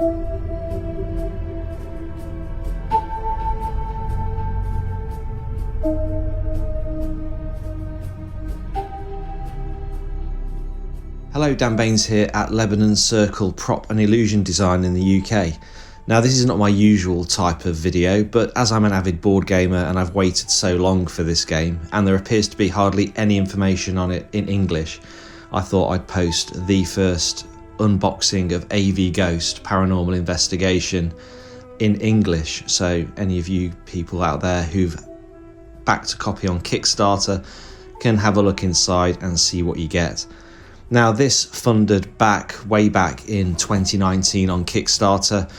Hello, Dan Baines here at Lebanon Circle Prop and Illusion Design in the UK. Now, this is not my usual type of video, but as I'm an avid board gamer and I've waited so long for this game, and there appears to be hardly any information on it in English, I thought I'd post the first unboxing of AVGhost Paranormal Investigation in English, so any of you people out there who've backed a copy on Kickstarter can have a look inside and see what you get. Now, this funded way back in 2019 on Kickstarter,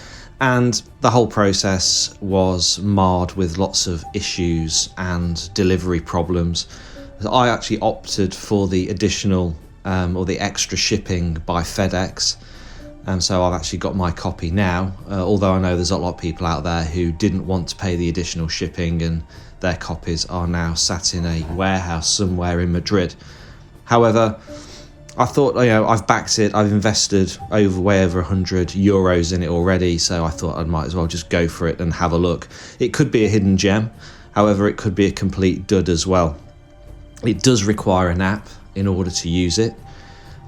and the whole process was marred with lots of issues and delivery problems. I actually opted for the additional or the extra shipping by FedEx, and so I've actually got my copy now, although I know there's a lot of people out there who didn't want to pay the additional shipping and their copies are now sat in a warehouse somewhere in Madrid. However, I thought, I've backed it, I've invested way over €100 in it already, so I thought I might as well just go for it and have a look. It could be a hidden gem, however it could be a complete dud as well. It does require an app in order to use it,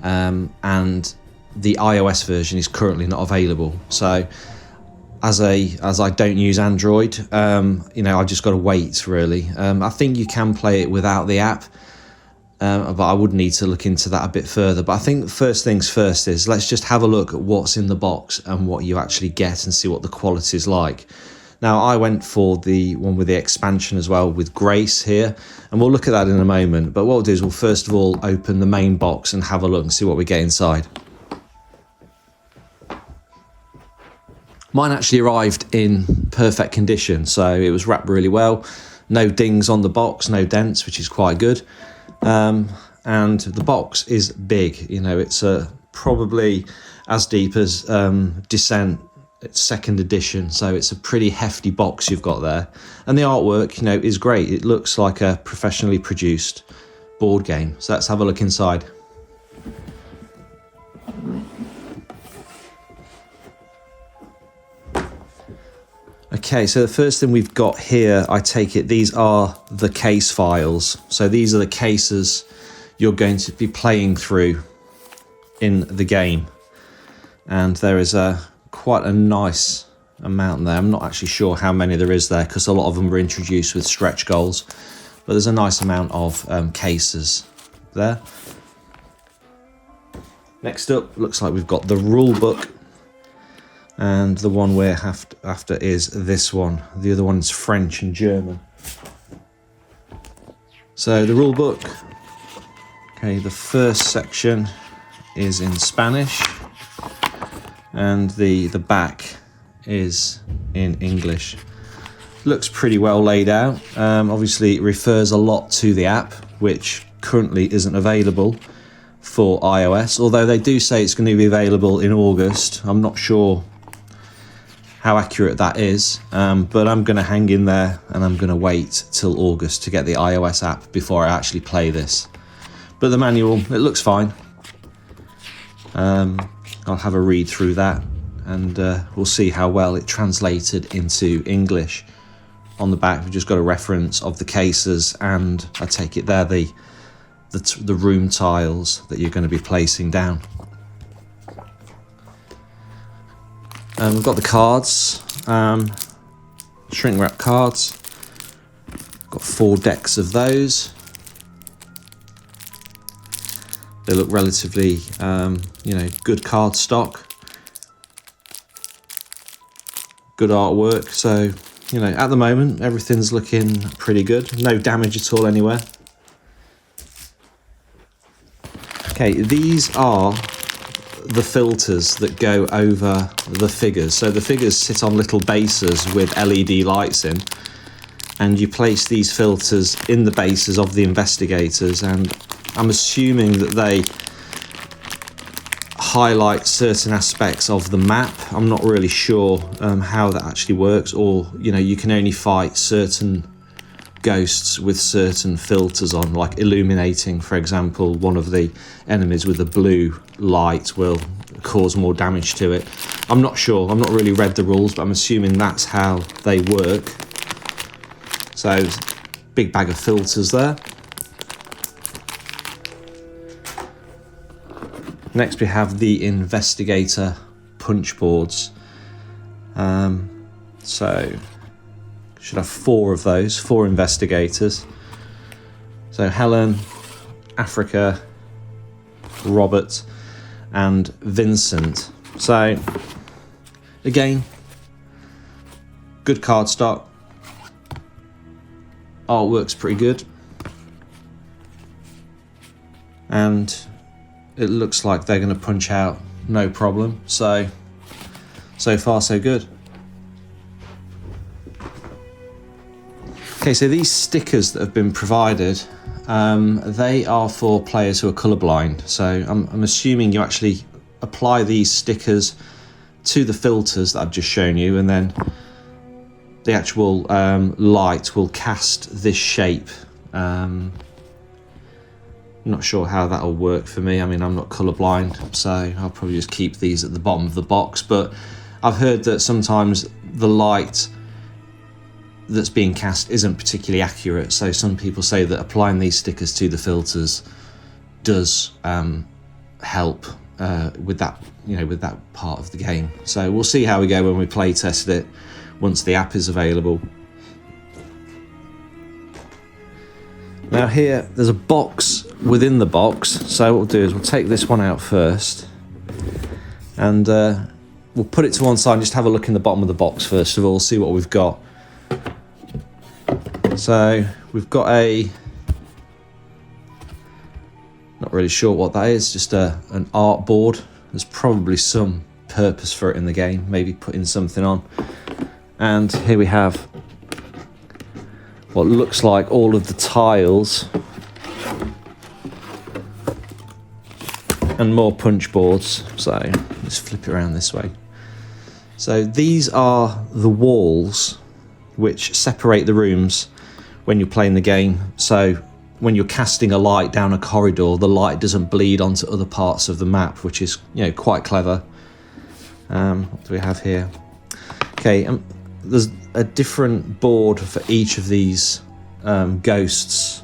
and the iOS version is currently not available. So as I don't use Android, I've just got to wait really. I think you can play it without the app, but I would need to look into that a bit further. But I think first things first is let's just have a look at what's in the box and what you actually get and see what the quality is like. Now, I went for the one with the expansion as well, with Grace here, and we'll look at that in a moment. But what we'll do is we'll first of all open the main box and have a look and see what we get inside. Mine actually arrived in perfect condition, so it was wrapped really well. No dings on the box, no dents, which is quite good. And the box is big, it's probably as deep as Descent, it's second edition, so it's a pretty hefty box you've got there. And the artwork, is great. It looks like a professionally produced board game. So let's have a look inside. Okay, so the first thing we've got here, I take it these are the case files. So these are the cases you're going to be playing through in the game. And there is quite a nice amount there. I'm not actually sure how many there is there because a lot of them were introduced with stretch goals. But there's a nice amount of cases there. Next up, looks like we've got the rule book. And the one we're after is this one. The other one's French and German. So the rule book. Okay, the first section is in Spanish, and the back is in English. Looks pretty well laid out. Obviously, it refers a lot to the app, which currently isn't available for iOS. Although they do say it's going to be available in August. I'm not sure how accurate that is, but I'm going to hang in there and I'm going to wait till August to get the iOS app before I actually play this. But the manual, it looks fine. I'll have a read through that and we'll see how well it translated into English. On the back, we've just got a reference of the cases, and I take it they're the room tiles that you're going to be placing down. We've got the cards, shrink wrap cards. Got 4 decks of those. They look relatively, good card stock. Good artwork. So, at the moment, everything's looking pretty good. No damage at all anywhere. Okay, these are the filters that go over the figures. So the figures sit on little bases with LED lights in, and you place these filters in the bases of the investigators, and I'm assuming that they highlight certain aspects of the map. I'm not really sure how that actually works, or you can only fight certain ghosts with certain filters on, like illuminating, for example. One of the enemies with a blue light will cause more damage to it. I'm not sure, I've not really read the rules, but I'm assuming that's how they work. So, big bag of filters there. Next we have the investigator punch boards. So, should have 4 of those, 4 investigators. So Helen, Africa, Robert, and Vincent. So, again, good card stock. Artwork's pretty good. And it looks like they're going to punch out no problem. So far so good. Okay, so these stickers that have been provided, they are for players who are colourblind. So I'm assuming you actually apply these stickers to the filters that I've just shown you, and then the actual light will cast this shape. Not sure how that'll work for me. I mean, I'm not colourblind, so I'll probably just keep these at the bottom of the box. But I've heard that sometimes the light that's being cast isn't particularly accurate, so some people say that applying these stickers to the filters does help with that, with that part of the game. So we'll see how we go when we play test it once the app is available. Now here there's a box within the box, so what we'll do is we'll take this one out first, and we'll put it to one side and just have a look in the bottom of the box first of all, see what we've got. So we've got not really sure what that is, just an art board. There's probably some purpose for it in the game, maybe putting something on. And here we have what looks like all of the tiles and more punch boards. So let's flip it around this way. So these are the walls which separate the rooms when you're playing the game. So when you're casting a light down a corridor, the light doesn't bleed onto other parts of the map, which is quite clever. What do we have here? Okay, there's a different board for each of these ghosts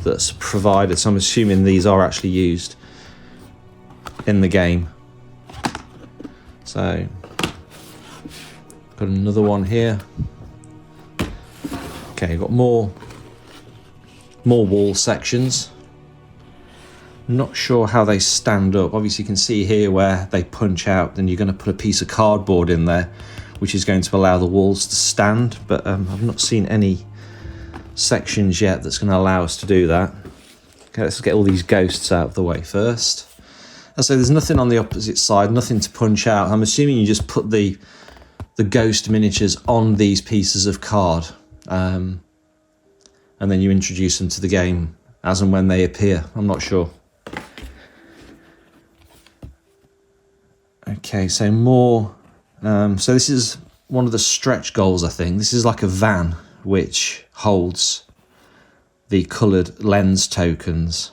that's provided, so I'm assuming these are actually used in the game. So got another one here. Okay, got more wall sections. Not sure how they stand up. Obviously you can see here where they punch out, then you're going to put a piece of cardboard in there, which is going to allow the walls to stand, but I've not seen any sections yet that's going to allow us to do that. Okay, let's get all these ghosts out of the way first. And so there's nothing on the opposite side, nothing to punch out. I'm assuming you just put the ghost miniatures on these pieces of card. And then you introduce them to the game as and when they appear. I'm not sure. Okay, so more. So this is one of the stretch goals, I think. This is like a van which holds the coloured lens tokens,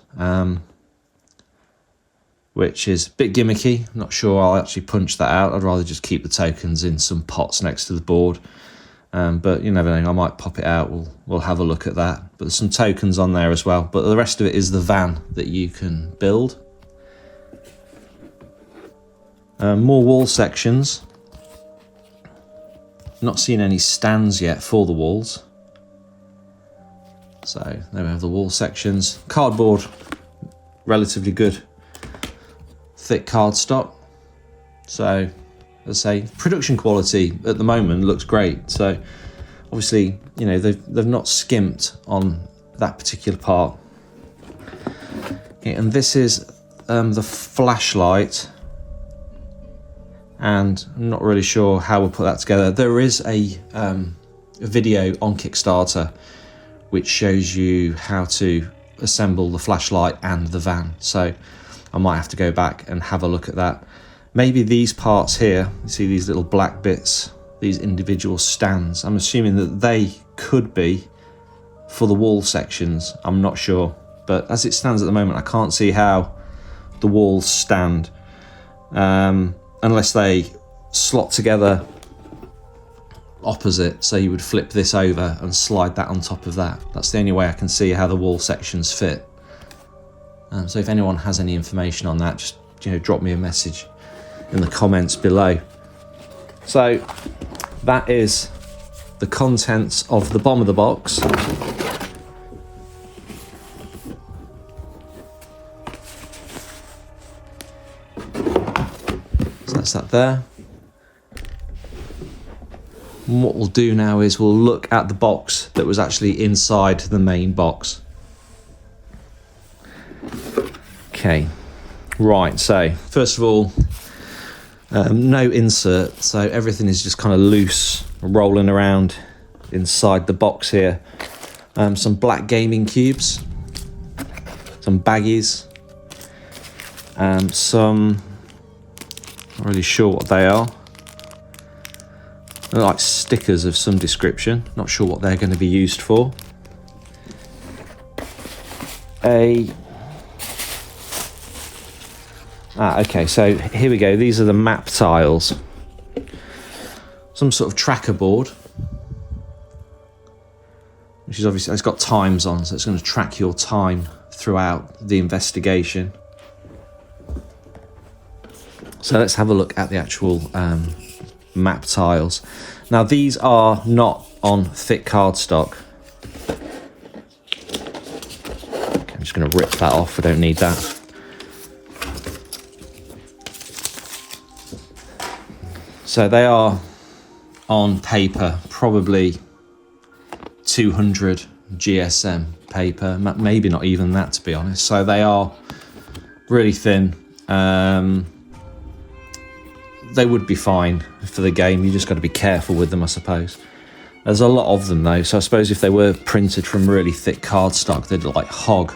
which is a bit gimmicky. I'm not sure I'll actually punch that out. I'd rather just keep the tokens in some pots next to the board. But you never know, I might pop it out, we'll have a look at that. But there's some tokens on there as well, but the rest of it is the van that you can build. More wall sections. Not seen any stands yet for the walls. So there we have the wall sections. Cardboard, relatively good. Thick cardstock. So as I say, production quality at the moment looks great. So obviously, they've not skimped on that particular part. Okay, and this is the flashlight, and I'm not really sure how we'll put that together. There is a video on Kickstarter which shows you how to assemble the flashlight and the van, so I might have to go back and have a look at that. Maybe these parts here, you see these little black bits, these individual stands, I'm assuming that they could be for the wall sections. I'm not sure, but as it stands at the moment, I can't see how the walls stand unless they slot together opposite, so you would flip this over and slide that on top of that. That's the only way I can see how the wall sections fit. So if anyone has any information on that, just drop me a message in the comments below. So that is the contents of the bottom of the box. So that's that there. And what we'll do now is we'll look at the box that was actually inside the main box. Okay, right, so first of all, no insert, so everything is just kind of loose, rolling around inside the box here. Some black gaming cubes, some baggies, some, not really sure what they are. They're like stickers of some description, not sure what they're going to be used for. Okay, so here we go. These are the map tiles. Some sort of tracker board, which is obviously, it's got times on, so it's going to track your time throughout the investigation. So let's have a look at the actual map tiles. Now these are not on thick cardstock. Okay, I'm just going to rip that off, I don't need that. So they are on paper, probably 200 GSM paper, maybe not even that, to be honest. So they are really thin. They would be fine for the game. You just got to be careful with them, I suppose. There's a lot of them though, so I suppose if they were printed from really thick cardstock, they'd like hog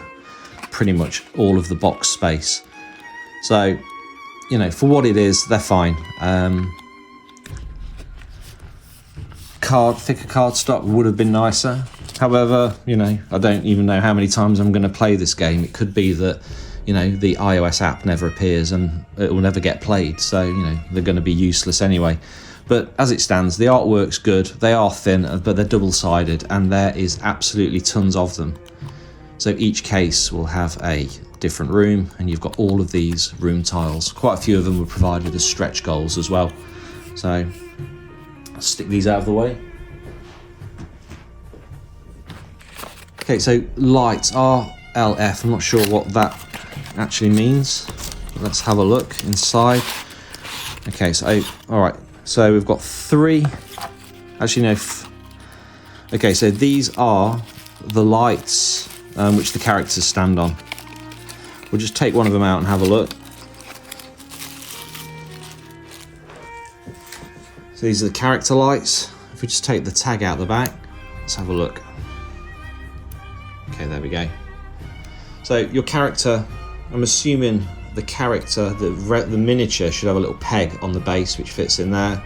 pretty much all of the box space. So, for what it is, they're fine. Thicker cardstock would have been nicer. However, I don't even know how many times I'm going to play this game. It could be that, the iOS app never appears and it will never get played. So, they're going to be useless anyway. But as it stands, the artwork's good. They are thin, but they're double-sided, and there is absolutely tons of them. So each case will have a different room, and you've got all of these room tiles. Quite a few of them were provided as stretch goals as well. So I'll stick these out of the way. Okay, so lights RLF. I'm not sure what that actually means. Let's have a look inside. Okay, so all right. So we've got three. Actually, no. Okay, so these are the lights which the characters stand on. We'll just take one of them out and have a look. So these are the character lights. If we just take the tag out the back, let's have a look. Okay, there we go. So your character, I'm assuming the character, the miniature should have a little peg on the base which fits in there.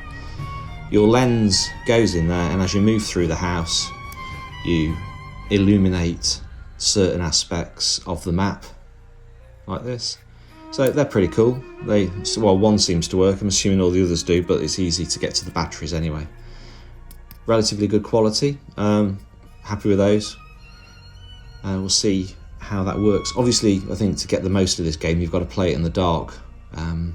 Your lens goes in there, and as you move through the house, you illuminate certain aspects of the map, like this. So they're pretty cool. Well, one seems to work. I'm assuming all the others do, but it's easy to get to the batteries anyway. Relatively good quality. Happy with those. We'll see how that works. Obviously, I think to get the most of this game, you've got to play it in the dark,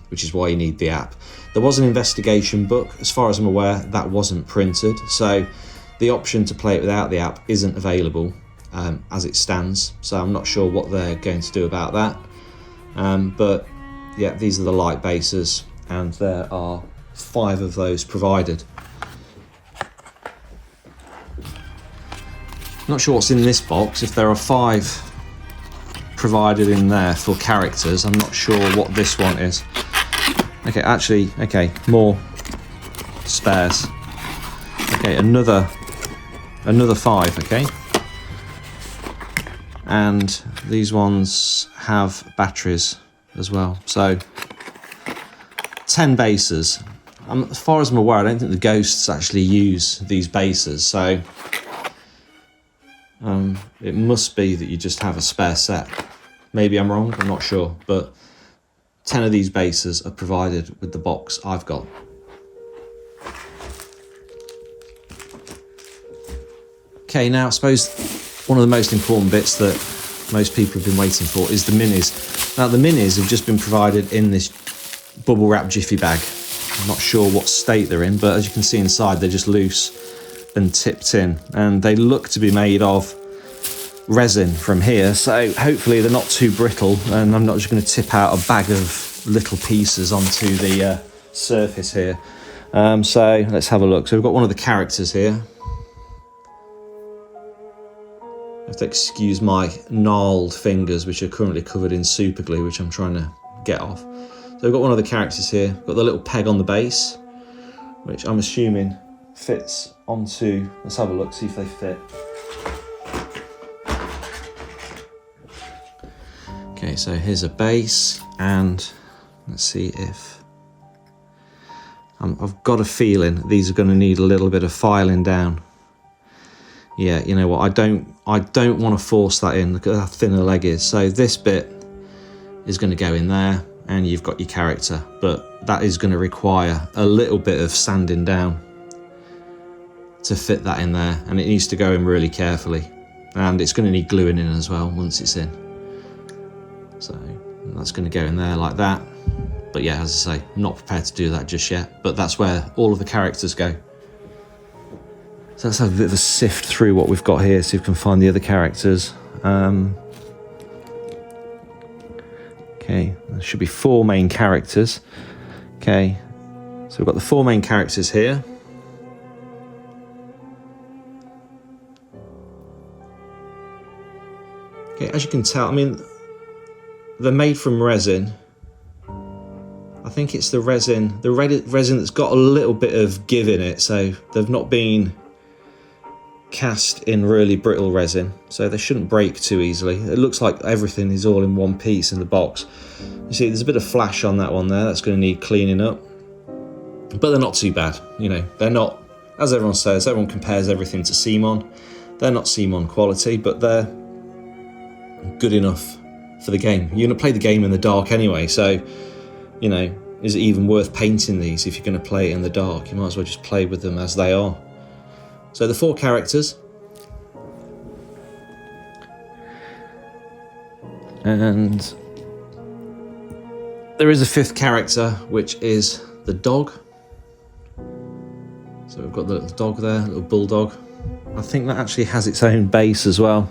which is why you need the app. There was an investigation book. As far as I'm aware, that wasn't printed. So the option to play it without the app isn't available as it stands. So I'm not sure what they're going to do about that. But yeah, these are the light bases, and there are 5 of those provided. Not sure what's in this box. If there are 5 provided in there for characters, I'm not sure what this one is. Okay, actually, okay, more spares. Okay, another 5, okay. And these ones have batteries as well. So 10 bases. As far as I'm aware, I don't think the ghosts actually use these bases. So it must be that you just have a spare set. Maybe I'm wrong, I'm not sure. But 10 of these bases are provided with the box I've got. Okay, now I suppose one of the most important bits that most people have been waiting for is the minis. Now the minis have just been provided in this bubble wrap jiffy bag. I'm not sure what state they're in, but as you can see inside, they're just loose and tipped in, and they look to be made of resin from here, so hopefully they're not too brittle and I'm not just going to tip out a bag of little pieces onto the surface here. So let's have a look. So we've got one of the characters here. I have to excuse my gnarled fingers, which are currently covered in super glue, which I'm trying to get off. So we've got one of the characters here. We've got the little peg on the base, which I'm assuming fits onto, let's have a look, see if they fit. Okay, so here's a base, and let's see if, I've got a feeling these are going to need a little bit of filing down. Yeah, you know what, I don't want to force that in. Look at how thin the leg is. So this bit is going to go in there, and you've got your character, but that is going to require a little bit of sanding down to fit that in there, and it needs to go in really carefully, and it's going to need gluing in as well once it's in. So that's going to go in there like that. But yeah, as I say, I'm not prepared to do that just yet, but that's where all of the characters go. So let's have a bit of a sift through what we've got here, see if we can find the other characters. Okay, there should be 4 main characters. Okay, so we've got the 4 main characters here. Okay, as you can tell, I mean, they're made from resin. I think it's the resin that's got a little bit of give in it, so they've not been cast in really brittle resin, so they shouldn't break too easily. It looks like everything is all in one piece in the box. You see, there's a bit of flash on that one there. That's going to need cleaning up, but they're not too bad. You know, they're not, as everyone says, everyone compares everything to CMON. They're not CMON quality, but they're good enough for the game. You're going to play the game in the dark anyway, so, you know, is it even worth painting these if you're going to play it in the dark? You might as well just play with them as they are. So the 4 characters, and there is a 5th character, which is the dog. So we've got the little dog there, little bulldog. I think that actually has its own base as well.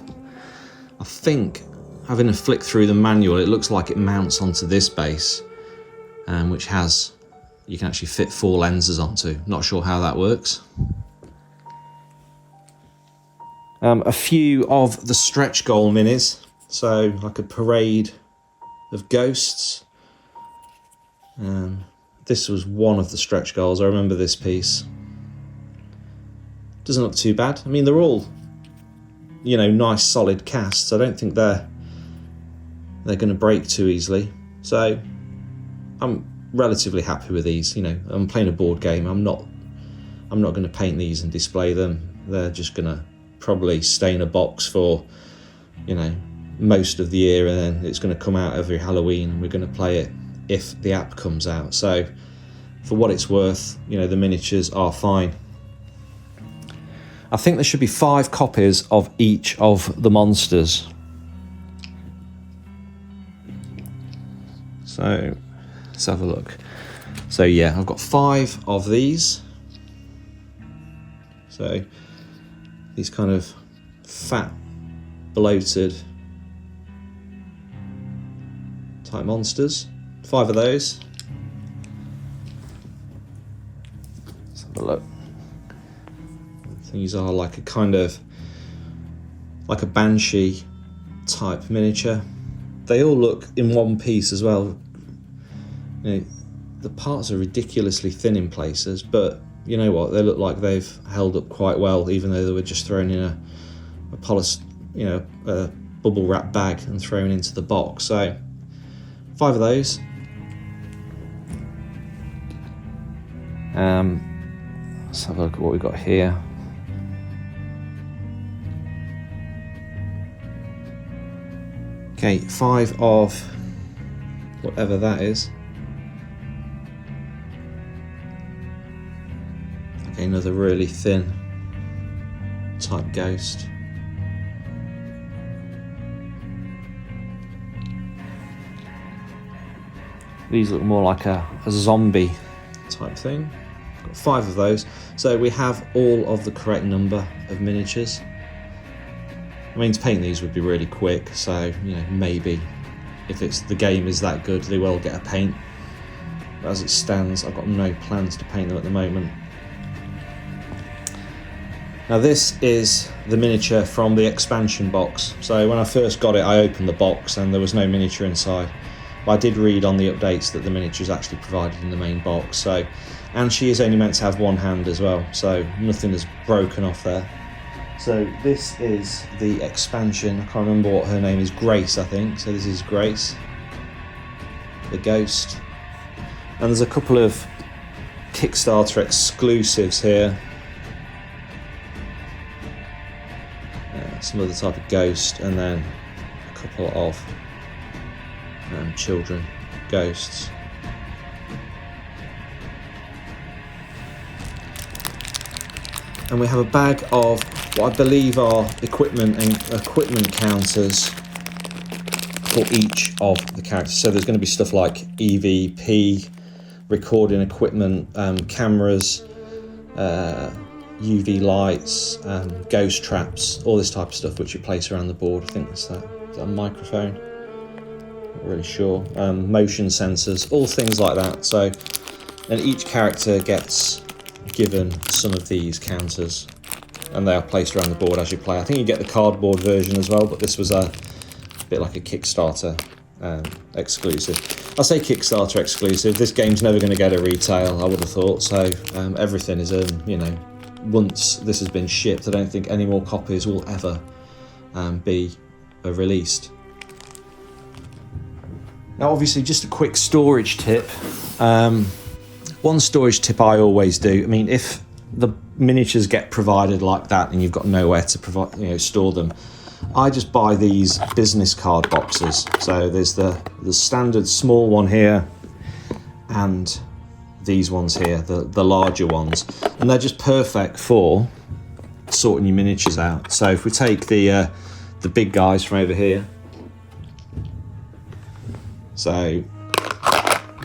I think, having a flick through the manual, it looks like it mounts onto this base, which has, you can actually fit 4 lenses onto. Not sure how that works. A few of the stretch goal minis, so like a parade of ghosts. This was one of the stretch goals. I remember this piece. Doesn't look too bad. I mean, they're all, you know, nice solid casts. I don't think they're going to break too easily. So I'm relatively happy with these. You know, I'm playing a board game. I'm not going to paint these and display them. They're just going to probably stay in a box for, you know, most of the year, and then it's going to come out every Halloween, and we're going to play it if the app comes out. So for what it's worth, you know, the miniatures are fine. I think there should be 5 copies of each of the monsters. So let's have a look. So yeah, I've got 5 of these. So these kind of fat, bloated type monsters. 5 of those. Let's have a look. These are like a kind of, like a banshee type miniature. They all look in one piece as well. You know, the parts are ridiculously thin in places, but you know what? They look like they've held up quite well, even though they were just thrown in a bubble wrap bag and thrown into the box. So 5 of those. Let's have a look at what we've got here. Okay, 5 of whatever that is. Okay, another really thin type ghost. These look more like a zombie type thing. Got 5 of those. So we have all of the correct number of miniatures. I mean, to paint these would be really quick, so maybe if the game is that good, they will get a paint. But as it stands, I've got no plans to paint them at the moment. Now this is the miniature from the expansion box. So when I first got it, I opened the box and there was no miniature inside. But I did read on the updates that the miniature is actually provided in the main box. And she is only meant to have one hand as well, so nothing is broken off there. So this is the expansion. I can't remember what her name is. Grace, I think. So this is Grace, the ghost. And there's a couple of Kickstarter exclusives here. Some other type of ghost, and then a couple of children ghosts. And we have a bag of what I believe are equipment counters for each of the characters. So there's going to be stuff like EVP, recording equipment, cameras, UV lights, ghost traps, all this type of stuff which you place around the board. I think that's that. Is that a microphone? Not really sure. Motion sensors, all things like that. So, and each character gets given some of these counters, and they are placed around the board as you play. I think you get the cardboard version as well, but this was a bit like a Kickstarter exclusive. I say Kickstarter exclusive. This game's never going to get a retail, I would have thought. So everything is once this has been shipped, I don't think any more copies will ever be released. Now obviously, just a quick storage tip. One storage tip I always do, I mean, if the miniatures get provided like that and you've got nowhere to store them, I just buy these business card boxes. So there's the standard small one here and these ones here, the larger ones, and they're just perfect for sorting your miniatures out. So if we take the big guys from over here, so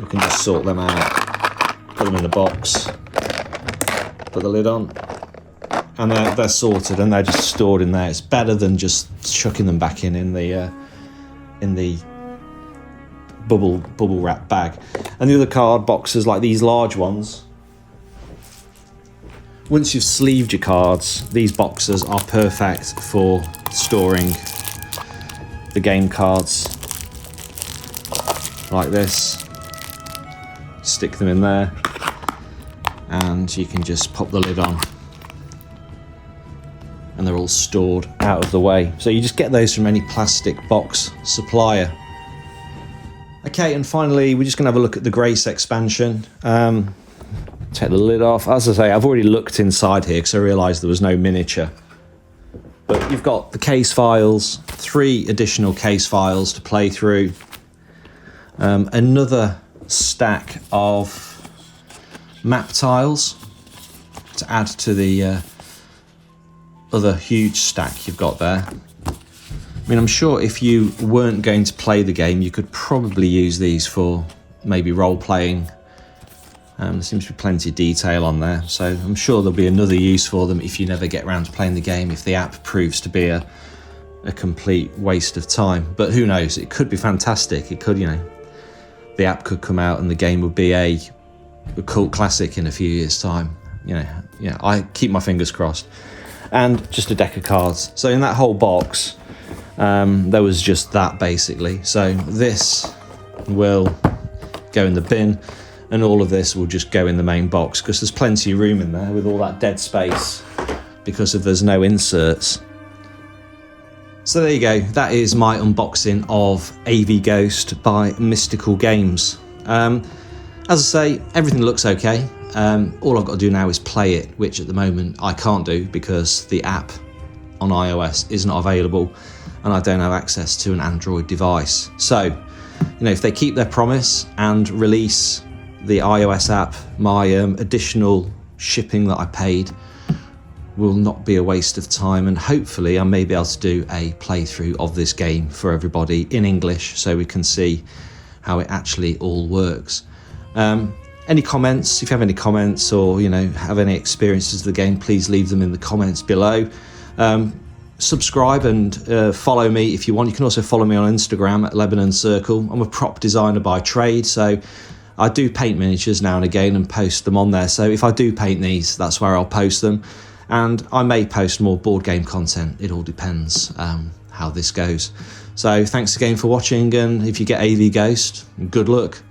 we can just sort them out, put them in the box, put the lid on, and they're sorted and they're just stored in there. It's better than just chucking them back in the bubble wrap bag. And the other card boxes, like these large ones, once you've sleeved your cards, these boxes are perfect for storing the game cards like this. Stick them in there and you can just pop the lid on and they're all stored out of the way. So you just get those from any plastic box supplier. Okay, and finally we're just going to have a look at the Grace expansion. Take the lid off. As I say, I've already looked inside here because I realised there was no miniature. But you've got the case files, 3 additional case files to play through, another stack of map tiles to add to the other huge stack you've got there. I mean, I'm sure if you weren't going to play the game, you could probably use these for maybe role-playing. There seems to be plenty of detail on there, so I'm sure there'll be another use for them if you never get around to playing the game, if the app proves to be a complete waste of time. But who knows, it could be fantastic. It could, the app could come out and the game would be a cult classic in a few years' time. I keep my fingers crossed. And just a deck of cards. So in that whole box, there was just that basically. So this will go in the bin, and all of this will just go in the main box because there's plenty of room in there with all that dead space because there's no inserts. So there you go, that is my unboxing of AVGhost by Mystical Games. As I say, everything looks okay. All I've got to do now is play it, which at the moment I can't do because the app on iOS is not available and I don't have access to an Android device. So, if they keep their promise and release the iOS app, my additional shipping that I paid will not be a waste of time, and hopefully I may be able to do a playthrough of this game for everybody in English so we can see how it actually all works. Any comments, if you have any comments or have any experiences of the game, please leave them in the comments below. Subscribe and follow me if you want. You can also follow me on Instagram at Lebanon Circle. I'm a prop designer by trade, so I do paint miniatures now and again and post them on there. So if I do paint these, that's where I'll post them. And I may post more board game content. It all depends how this goes. So thanks again for watching, and if you get AV Ghost, good luck.